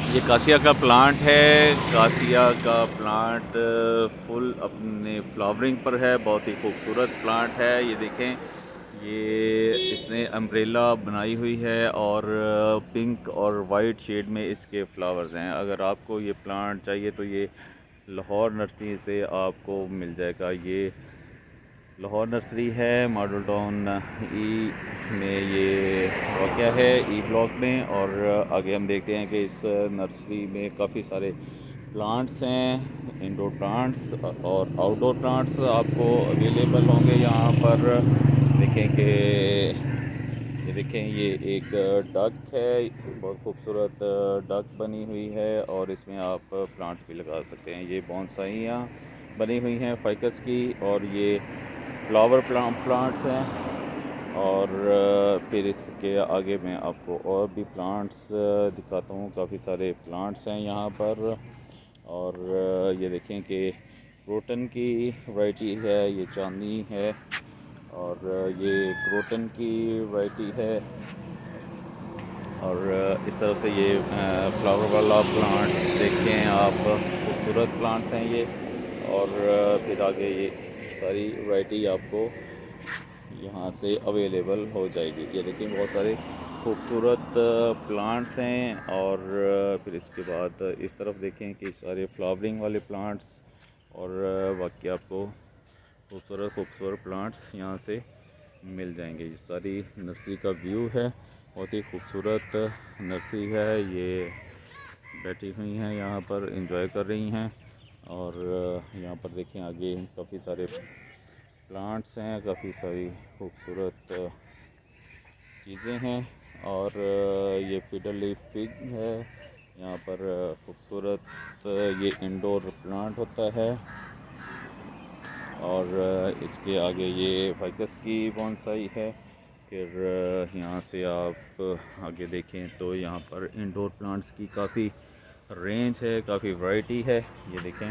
ये कासिया का प्लांट है। कासिया का प्लांट फुल अपने फ्लावरिंग पर है। बहुत ही खूबसूरत प्लांट है। ये देखें, ये इसने अम्ब्रेला बनाई हुई है और पिंक और वाइट शेड में इसके फ्लावर्स हैं। अगर आपको ये प्लांट चाहिए तो ये लाहौर नर्सरी से आपको मिल जाएगा। ये लाहौर नर्सरी है, मॉडल टाउन में ये वाक़या है, ई ब्लॉक में। और आगे हम देखते हैं कि इस नर्सरी में काफ़ी सारे प्लांट्स हैं, इंडोर प्लांट्स और आउटडोर प्लांट्स आपको अवेलेबल होंगे यहाँ पर। देखें कि ये देखें, ये एक डक है, बहुत खूबसूरत डक बनी हुई है और इसमें आप प्लांट्स भी लगा सकते हैं। ये बोनसाइयाँ बनी हुई हैं फाइकस की, और ये फ्लावर प्लांट्स हैं। और फिर इसके आगे मैं आपको और भी प्लांट्स दिखाता हूँ। काफ़ी सारे प्लांट्स हैं यहाँ पर। और ये देखें कि क्रोटन की वैरायटी है, ये चांदनी है, और ये क्रोटन की वैरायटी है। और इस तरफ से ये फ्लावर वाला प्लांट देखें आप, खूबसूरत प्लांट्स हैं ये। और फिर आगे ये सारी वैरायटी आपको यहाँ से अवेलेबल हो जाएगी। ये देखिए, बहुत सारे खूबसूरत प्लांट्स हैं। और फिर इसके बाद इस तरफ देखें कि सारे फ्लावरिंग वाले प्लांट्स, और बाकी आपको खूबसूरत खूबसूरत प्लांट्स यहाँ से मिल जाएंगे। ये सारी नर्सरी का व्यू है, बहुत ही खूबसूरत नर्सरी है। ये बैठी हुई हैं यहाँ पर, एंजॉय कर रही हैं। और यहाँ पर देखें, आगे काफ़ी सारे प्लांट्स हैं, काफ़ी सारी खूबसूरत चीज़ें हैं। और ये फिडर लीफ फिग है यहाँ पर, खूबसूरत ये इंडोर प्लांट होता है। और इसके आगे ये फाइकस की बोनसाई है। फिर यहाँ से आप आगे देखें तो यहाँ पर इंडोर प्लांट्स की काफ़ी रेंज है, काफ़ी वैरायटी है। ये देखें,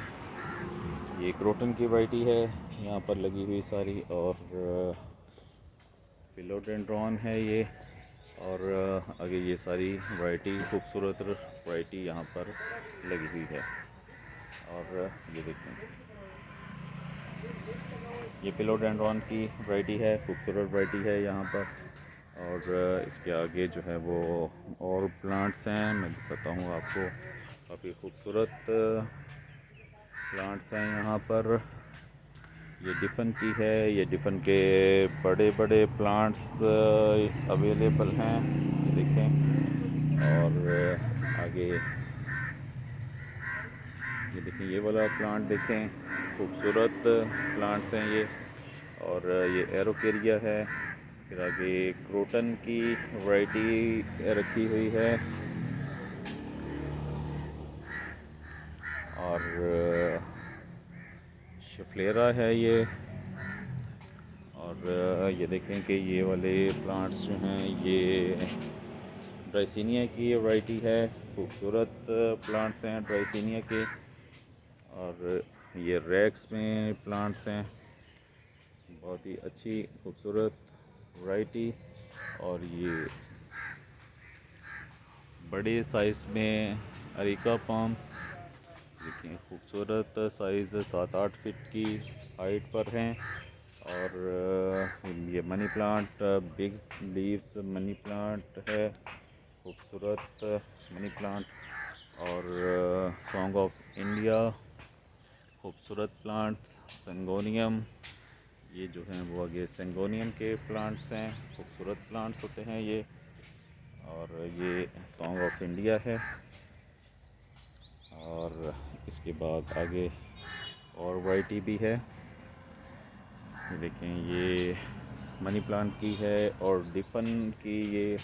ये क्रोटन की वैरायटी है यहाँ पर लगी हुई सारी, और फिलोडेंड्रॉन है ये। और आगे ये सारी वैरायटी, खूबसूरत वैरायटी यहाँ पर लगी हुई है। और ये देखें, ये फिलोडेंड्रॉन की वैरायटी है, खूबसूरत वैरायटी है यहाँ पर। और इसके आगे जो है वो और प्लांट्स हैं, मैं दिखाता हूँ आपको। काफ़ी खूबसूरत प्लांट्स हैं यहाँ पर। ये डिफ़न की है, ये डिफ़न के बड़े बड़े प्लांट्स अवेलेबल हैं, ये देखें। और आगे ये देखें, ये वाला प्लांट देखें, खूबसूरत प्लांट्स हैं ये। और ये एरोकेरिया है। फिर आगे क्रोटन की वैरायटी रखी हुई है। और शफ्लेरा है ये। और ये देखें कि ये वाले प्लांट्स जो हैं, ये ड्राइसिनिया की वैरायटी है। खूबसूरत प्लांट्स हैं ड्राइसिनिया के। और ये रैक्स में प्लांट्स हैं, बहुत ही अच्छी खूबसूरत वैरायटी। और ये बड़े साइज़ में अरिका पाम, देखिए खूबसूरत साइज़ 7-8 फीट की हाइट पर हैं। और ये money plant, big leaves money plant है, खूबसूरत मनी प्लांट। और सॉन्ग ऑफ इंडिया, खूबसूरत प्लांट। सेंगोनियम, ये जो हैं वो आगे सेंगोनियम के प्लांट्स हैं, खूबसूरत प्लांट्स होते हैं ये। और ये सॉन्ग ऑफ इंडिया है। और इसके बाद आगे और वैरायटी भी है, देखें ये मनी प्लांट की है। और डिफ़न की ये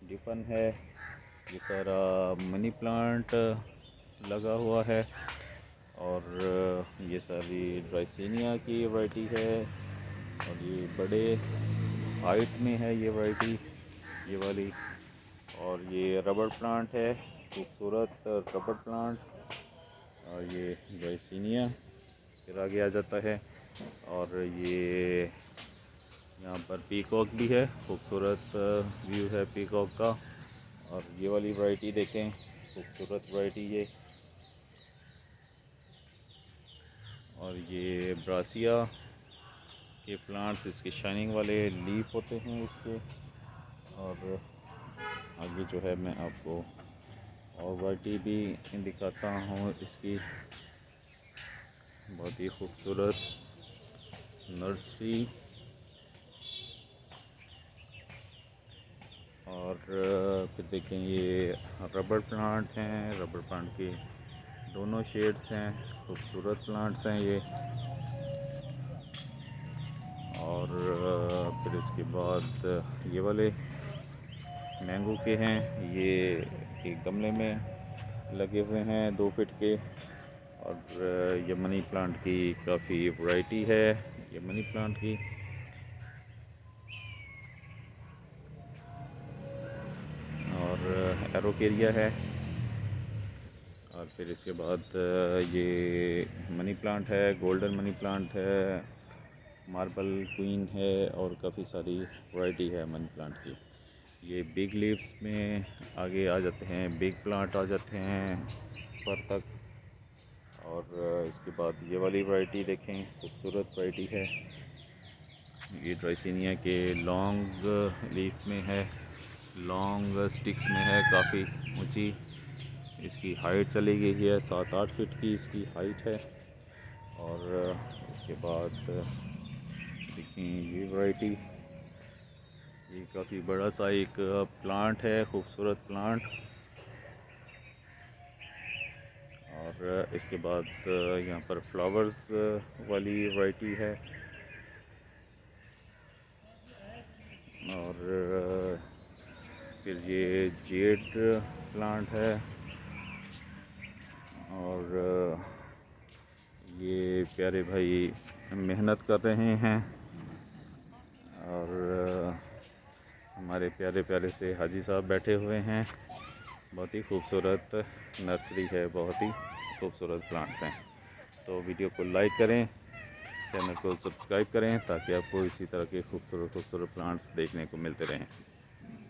डिफ़न है, ये सारा मनी प्लांट लगा हुआ है। और ये सारी ड्राइसिनिया की वैरायटी है। और ये बड़े हाइट में है ये वैरायटी, ये वाली। और ये रबड़ प्लांट है, खूबसूरत रबड़ प्लांट। और ये ड्राइसिनिया फिर आगे आ जाता है। और ये यहाँ पर पीकॉक भी है, खूबसूरत व्यू है पीकॉक का। और ये वाली वैरायटी देखें, खूबसूरत वैरायटी ये। और ये ब्रासिया के प्लांट्स, इसके शाइनिंग वाले लीफ होते हैं इसके। और आगे जो है मैं आपको और वैरायटी भी दिखाता हूँ इसकी। बहुत ही खूबसूरत नर्सरी। और फिर देखें ये रबर प्लांट हैं, रबर प्लांट के दोनों शेड्स हैं, खूबसूरत प्लांट्स हैं ये। और फिर इसके बाद ये वाले मैंगो के हैं, ये एक गमले में लगे हुए हैं 2 फीट के। और ये मनी प्लांट की काफ़ी वैरायटी है, ये मनी प्लांट की। और एरोकेरिया है। और फिर इसके बाद ये मनी प्लांट है, गोल्डन मनी प्लांट है, मार्बल क्वीन है, और काफ़ी सारी वैरायटी है मनी प्लांट की। ये बिग लीव्स में आगे आ जाते हैं, बिग प्लांट आ जाते हैं पर तक। और इसके बाद ये वाली वैरायटी देखें, खूबसूरत वैरायटी है। ये ड्राइसिनिया के लॉन्ग लीफ में है, लॉन्ग स्टिक्स में है, काफ़ी ऊंची इसकी हाइट चली गई है, 7-8 फीट की इसकी हाइट है। और उसके बाद देखें ये वैरायटी, ये काफ़ी बड़ा सा एक प्लांट है, खूबसूरत प्लांट। और इसके बाद यहाँ पर फ्लावर्स वाली वैरायटी है। और फिर ये जेड प्लांट है। और ये प्यारे भाई मेहनत कर रहे हैं। और हमारे प्यारे प्यारे से हाजी साहब बैठे हुए हैं। बहुत ही खूबसूरत नर्सरी है, बहुत ही खूबसूरत प्लांट्स हैं। तो वीडियो को लाइक करें, चैनल को सब्सक्राइब करें, ताकि आपको इसी तरह के खूबसूरत खूबसूरत प्लांट्स देखने को मिलते रहें।